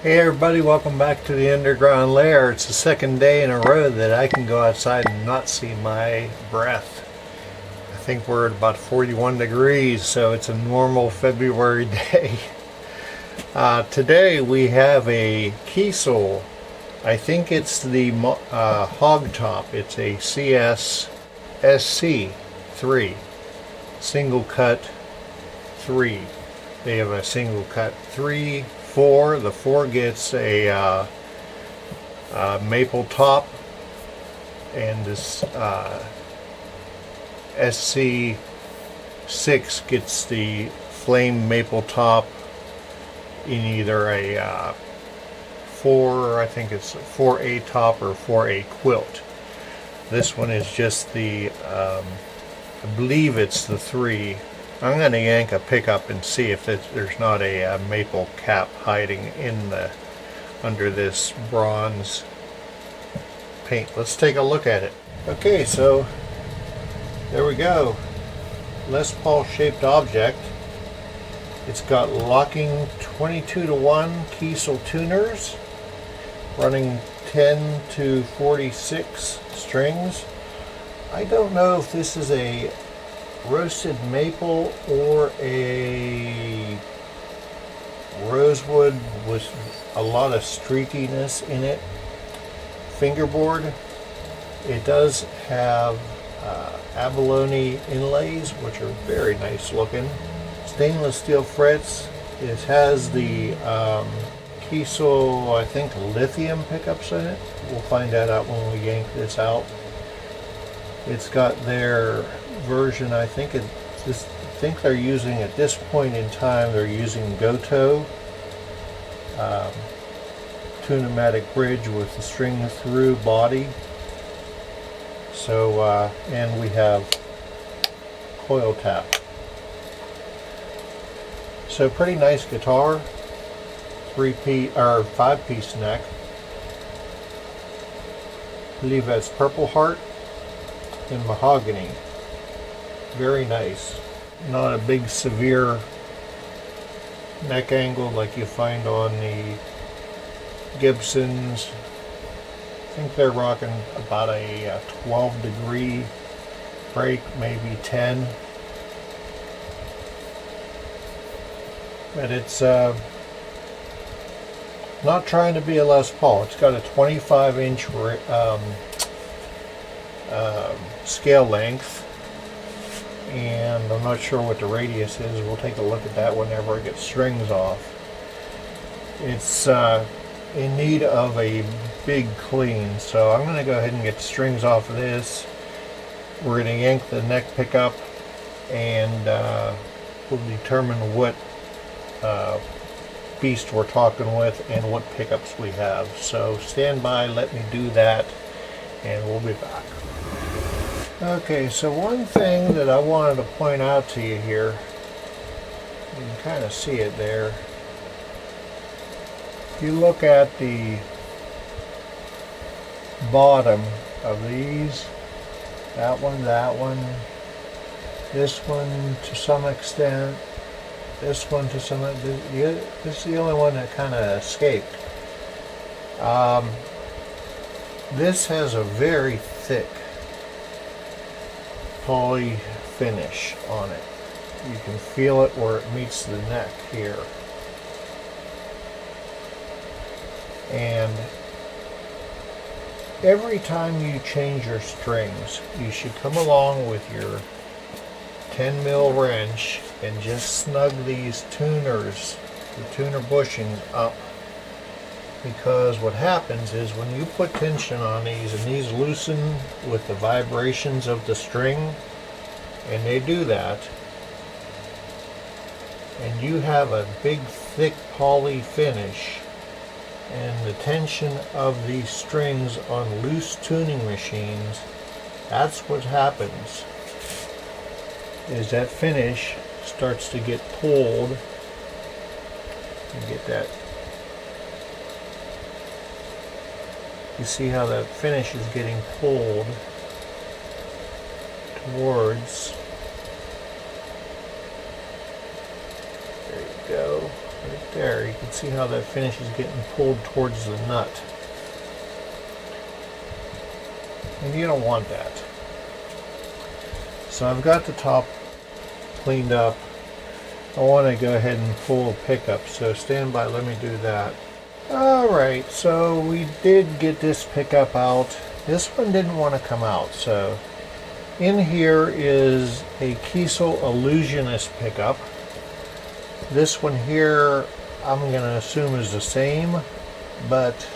Hey everybody, welcome back to the underground lair. It's the second day in a row that I can go outside and not see my breath. I think we're at about 41 degrees, so it's a normal February day. Today we have a Kiesel. I think it's the hog top. It's a CS SC3 single cut 3. They have a single cut 3, 4. The 4 gets a maple top, and this SC6 gets the flame maple top in either a 4, I think it's 4A top or 4A quilt. This one is just the, I believe it's the 3. I'm going to yank a pickup and see if there's not a maple cap hiding in under this bronze paint. Let's take a look at it. Okay, so there we go. Les Paul shaped object. It's got locking 22-to-1 Kiesel tuners, running 10 to 46 strings. I don't know if this is a roasted maple or a rosewood with a lot of streakiness in it. Fingerboard. It does have abalone inlays, which are very nice looking. Stainless steel frets. It has the Kiesel, I think, lithium pickups in it. We'll find that out when we yank this out. It's got their version, I think they're using, at this point in time, they're using Goto Tunematic bridge with the string through body. So and we have coil tap. So pretty nice guitar. 3-piece or 5-piece neck. I believe that's Purple Heart and mahogany. Very nice. Not a big severe neck angle like you find on the Gibsons. I think they're rocking about a 12-degree break, maybe 10. But it's not trying to be a Les Paul. It's got a 25-inch scale length, and I'm not sure what the radius is. We'll take a look at that whenever I get strings off. It's in need of a big clean, so I'm going to go ahead and get the strings off of this. We're going to yank the neck pickup, and we'll determine what beast we're talking with and what pickups we have. So stand by, let me do that, and we'll be back. Okay, so one thing that I wanted to point out to you here, you can kind of see it there. If you look at the bottom of these, that one, this one to some extent, this one to some extent, this is the only one that kind of escaped. This has a very thick poly finish on it. You can feel it where it meets the neck here. And every time you change your strings, you should come along with your 10mm wrench and just snug these tuners, the tuner bushings up. Because what happens is when you put tension on these and these loosen with the vibrations of the string, and they do that, and you have a big thick poly finish, and the tension of these strings on loose tuning machines, that's what happens, is that finish starts to get pulled. You get that. You see how the finish is getting pulled towards. There you go. Right there, you can see how that finish is getting pulled towards the nut. And you don't want that. So I've got the top cleaned up. I want to go ahead and pull a pickup, so stand by, let me do that. Alright, so we did get this pickup out. This one didn't want to come out, so in here is a Kiesel Illusionist pickup. This one here I'm going to assume is the same, but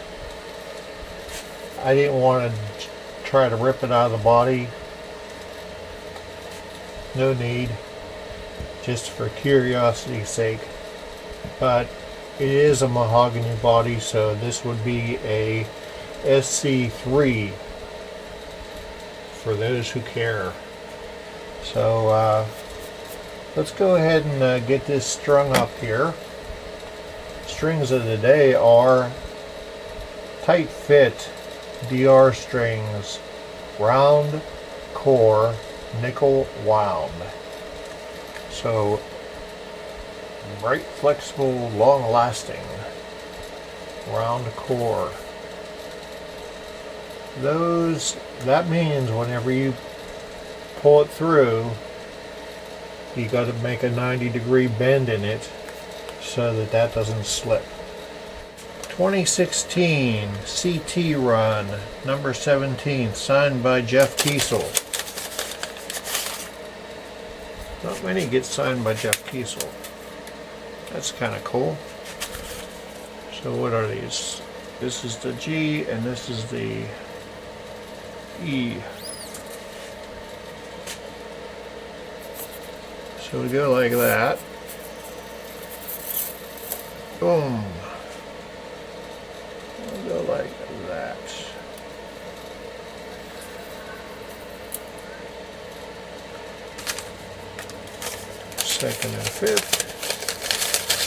I didn't want to try to rip it out of the body. No need, just for curiosity's sake. But it is a mahogany body, so this would be a SC3 for those who care. So let's go ahead and get this strung up here. Strings of the day are tight fit DR strings, round core, nickel wound. So bright, flexible, long lasting, round core. That means whenever you pull it through, you got to make a 90-degree bend in it so that doesn't slip. 2016 CT run number 17, signed by Jeff Kiesel. Not many get signed by Jeff Kiesel. That's kind of cool. So what are these? This is the G and this is the E. So we go like that. Boom. We'll go like that. Second and fifth.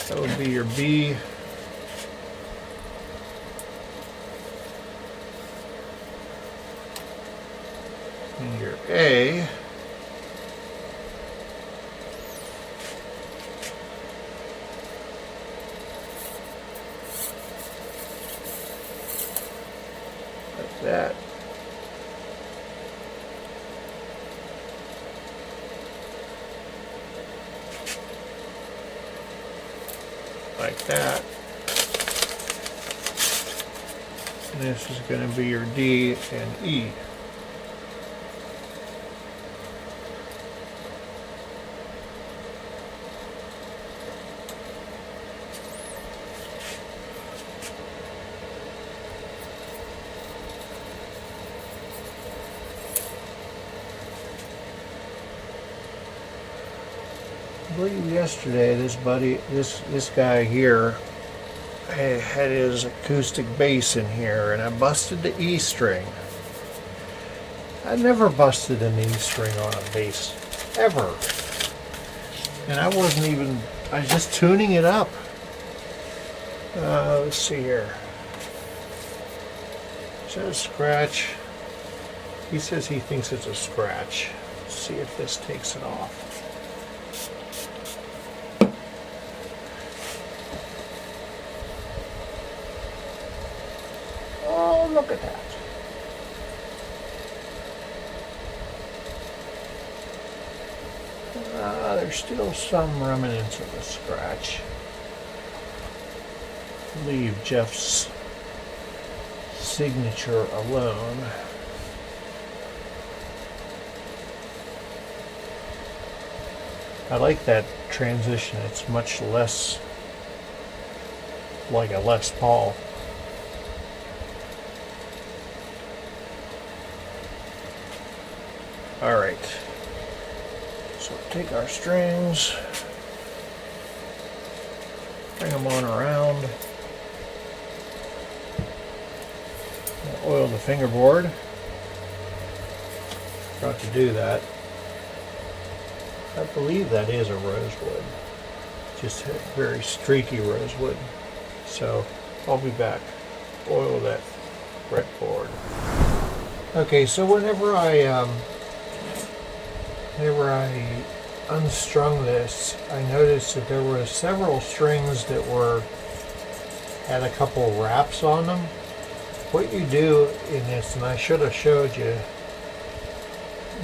That would be your B. And your A. Like that. Like that. And this is going to be your D and E. I believe yesterday this guy here had his acoustic bass in here, and I busted the E string. I never busted an E string on a bass ever, and I was just tuning it up. Let's see here. Is that a scratch? He says he thinks it's a scratch. Let's see if this takes it off. Oh, look at that. There's still some remnants of a scratch. Leave Jeff's signature alone. I like that transition. It's much less like a Les Paul. Alright, so take our strings, bring them on around, oil the fingerboard. Forgot to do that. I believe that is a rosewood, just a very streaky rosewood. So I'll be back. Oil that fretboard. Okay, so whenever I unstrung this, I noticed that there were several strings that had a couple wraps on them. What you do in this, and I should have showed you,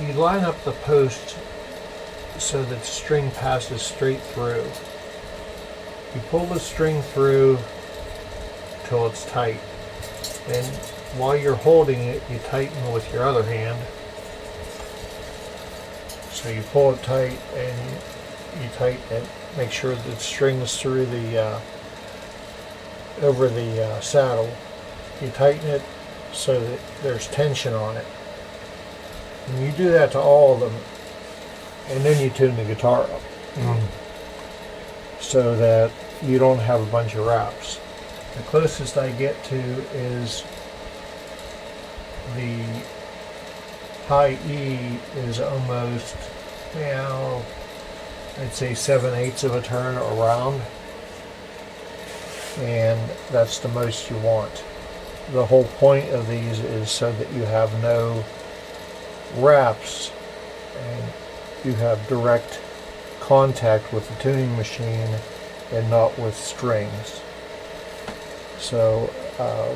you line up the post so that the string passes straight through. You pull the string through till it's tight, and while you're holding it, you tighten with your other hand. So you pull it tight and you tighten it. Make sure that it strings through the over the saddle. You tighten it so that there's tension on it. And you do that to all of them, and then you tune the guitar up so that you don't have a bunch of wraps. The closest I get to is the high E is almost, I'd say 7/8 of a turn around, and that's the most you want. The whole point of these is so that you have no wraps and you have direct contact with the tuning machine and not with strings. So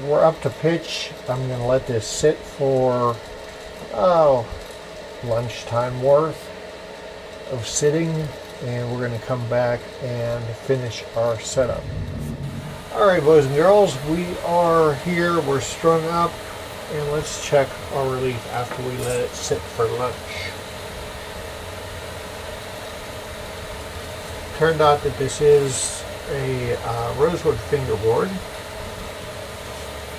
we're up to pitch. I'm going to let this sit for lunchtime worth of sitting, and we're going to come back and finish our setup. Alright, boys and girls, we are here, we're strung up, and let's check our relief after we let it sit for lunch. Turned out that this is a rosewood fingerboard.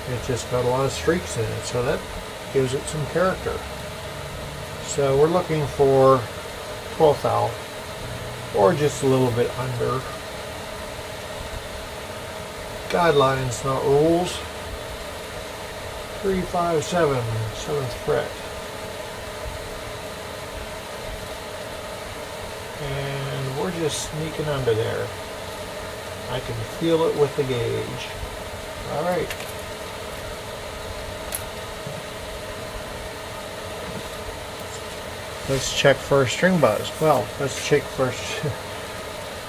It's just got a lot of streaks in it, so that gives it some character. So we're looking for 12th thou, or just a little bit under. Guidelines, not rules. 3, 5, 7, 7th fret. And we're just sneaking under there. I can feel it with the gauge. Alright. Let's check for a string buzz. Well, let's check first.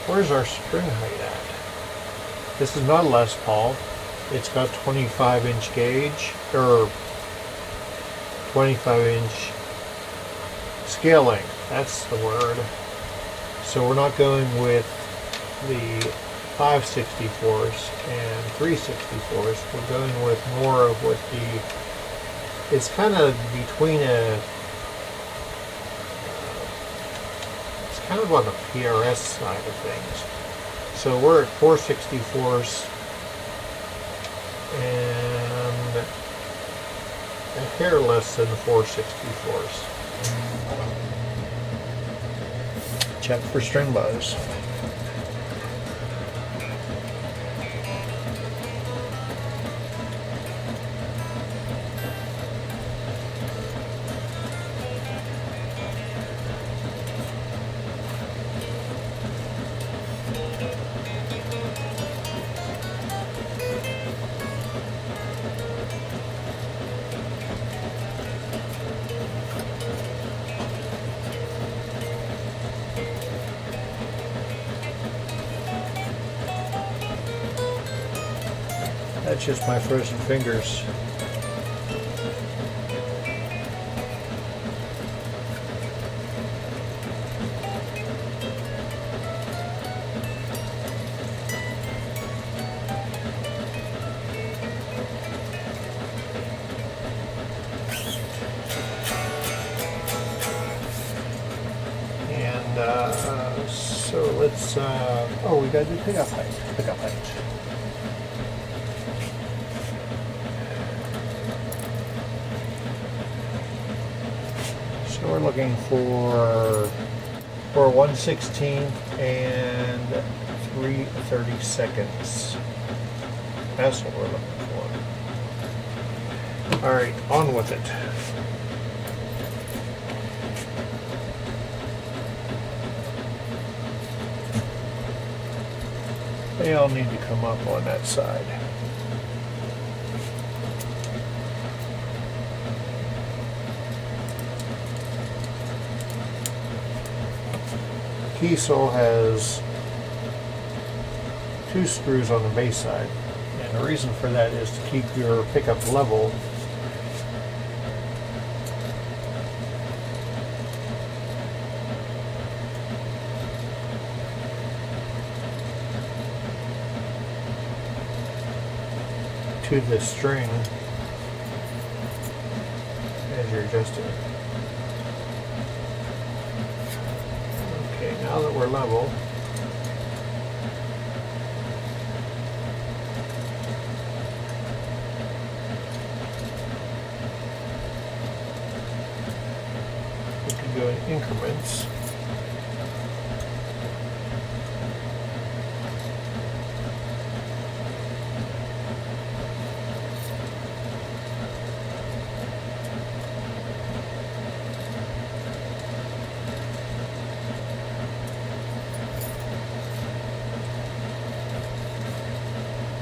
Where's our string height at? This is not a Les Paul. It's got 25-inch gauge, or 25-inch scale length. That's the word. So we're not going with the 5/64 and 3/64. We're going with more of what it's kind of between it's kind of on the PRS side of things. So we're at 4/64 and a hair less than 4/64. Check for string buzz. That's just my frozen fingers. And so let's, oh, we gotta do pickup height. Pickup height. So we're looking for 1/16 and 3/32. That's what we're looking for. All right, on with it. They all need to come up on that side. Kiesel has 2 screws on the base side, and the reason for that is to keep your pickup level. To the string as you're adjusting it. Okay, now that we're level, we can go in increments.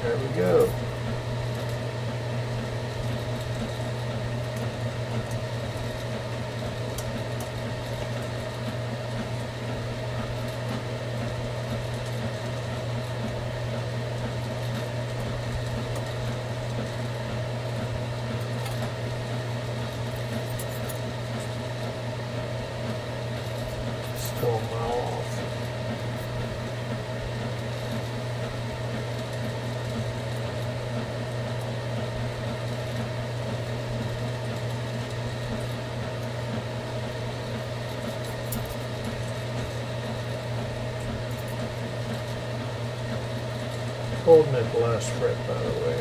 There we go. Still a mile off. Holding at the last fret, by the way.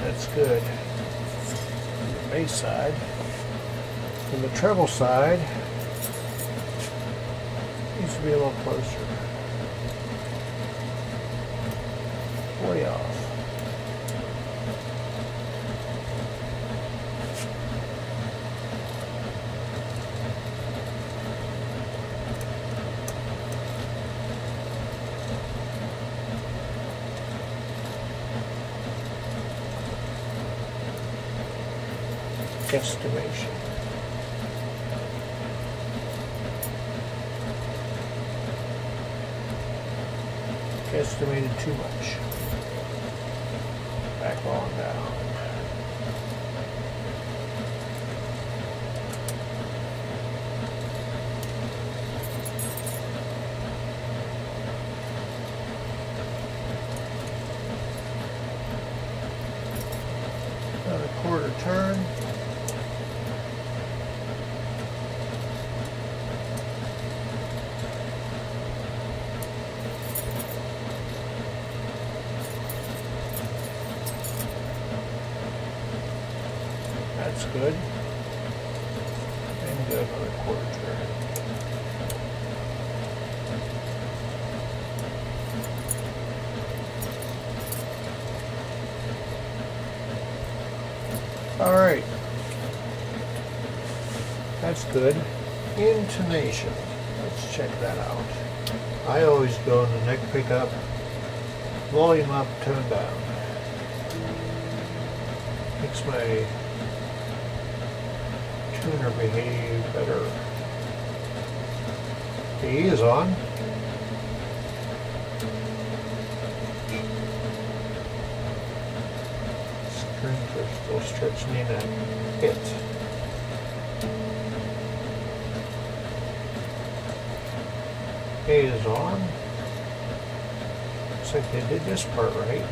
That's good. The bass side. And the treble side needs to be a little closer. Way off. Guesstimation. Guesstimated too much. Back on down. Another quarter turn. That's good. And do another quarter turn. All right. That's good. Intonation. Let's check that out. I always go in the neck pickup, volume up, tone down. Makes my tuner behave better. The E is on. Strings are still stretching in at hit. A is on. Looks like they did this part right.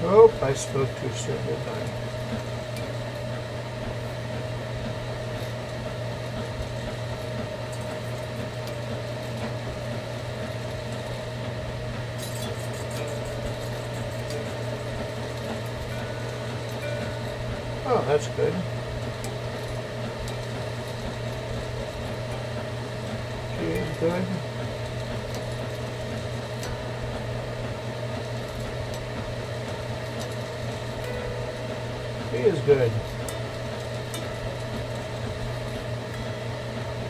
Oh, I spoke too soon, didn't I? Oh, that's good. Okay, good. He is good.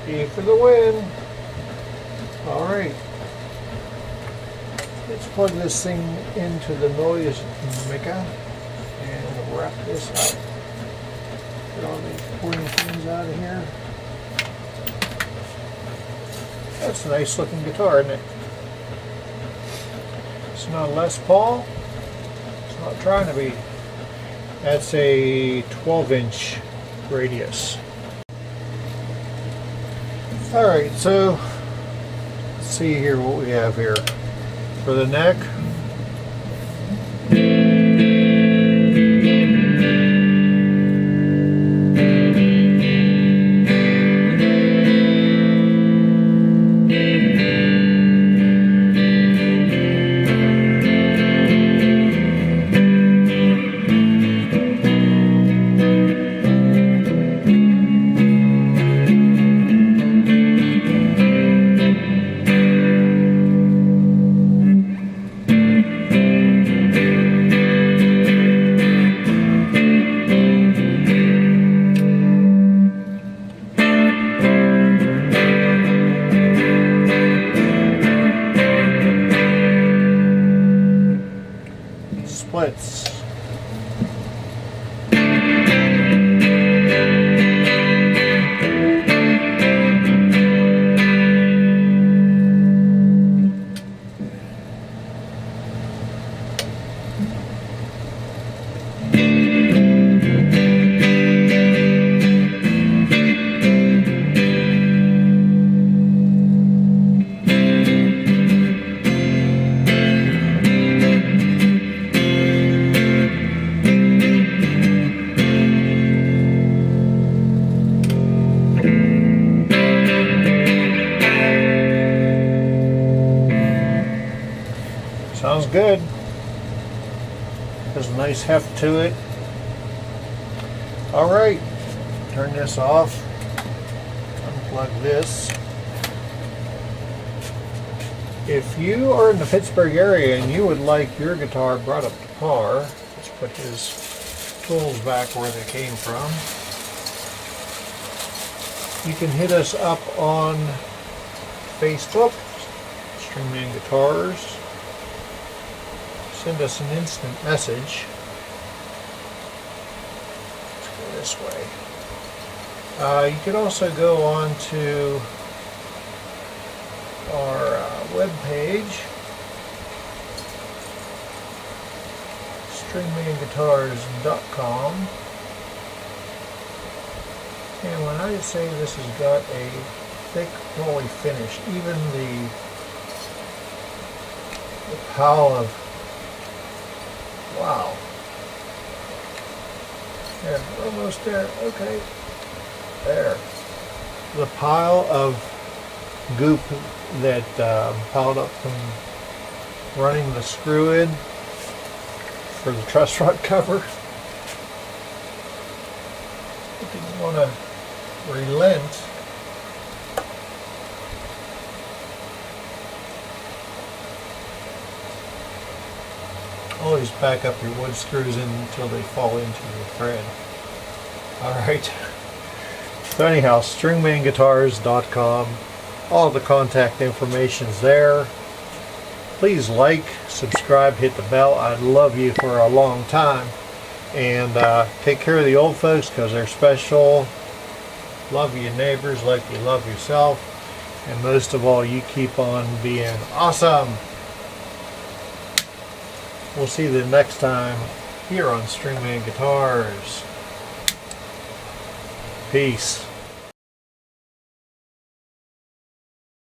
E for the win. Alright. Let's plug this thing into the noise maker and wrap this up. Get all these pointy things out of here. That's a nice looking guitar, isn't it? It's not a Les Paul. It's not trying to be. That's a 12-inch radius. Alright, so let's see here what we have here. For the neck, splits. Sounds good. Has a nice heft to it. Alright, turn this off. Unplug this. If you are in the Pittsburgh area and you would like your guitar brought up to par, let's put his tools back where they came from. You can hit us up on Facebook, Stringman Guitars. Send us an instant message. Let's go this way. You can also go on to our web page, stringmanguitars.com. And when I say this has got a thick, rolly finish, even the pile of, wow, there, almost there, okay, there. The pile of goop that piled up from running the screw in for the truss rod cover. I didn't want to relent. Always back up your wood screws in until they fall into the thread. Alright. So anyhow, stringmanguitars.com. All the contact information's there. Please like, subscribe, hit the bell. I'd love you for a long time. And take care of the old folks because they're special. Love your neighbors like you love yourself. And most of all, you keep on being awesome. We'll see you the next time here on Stringman Guitars. Peace.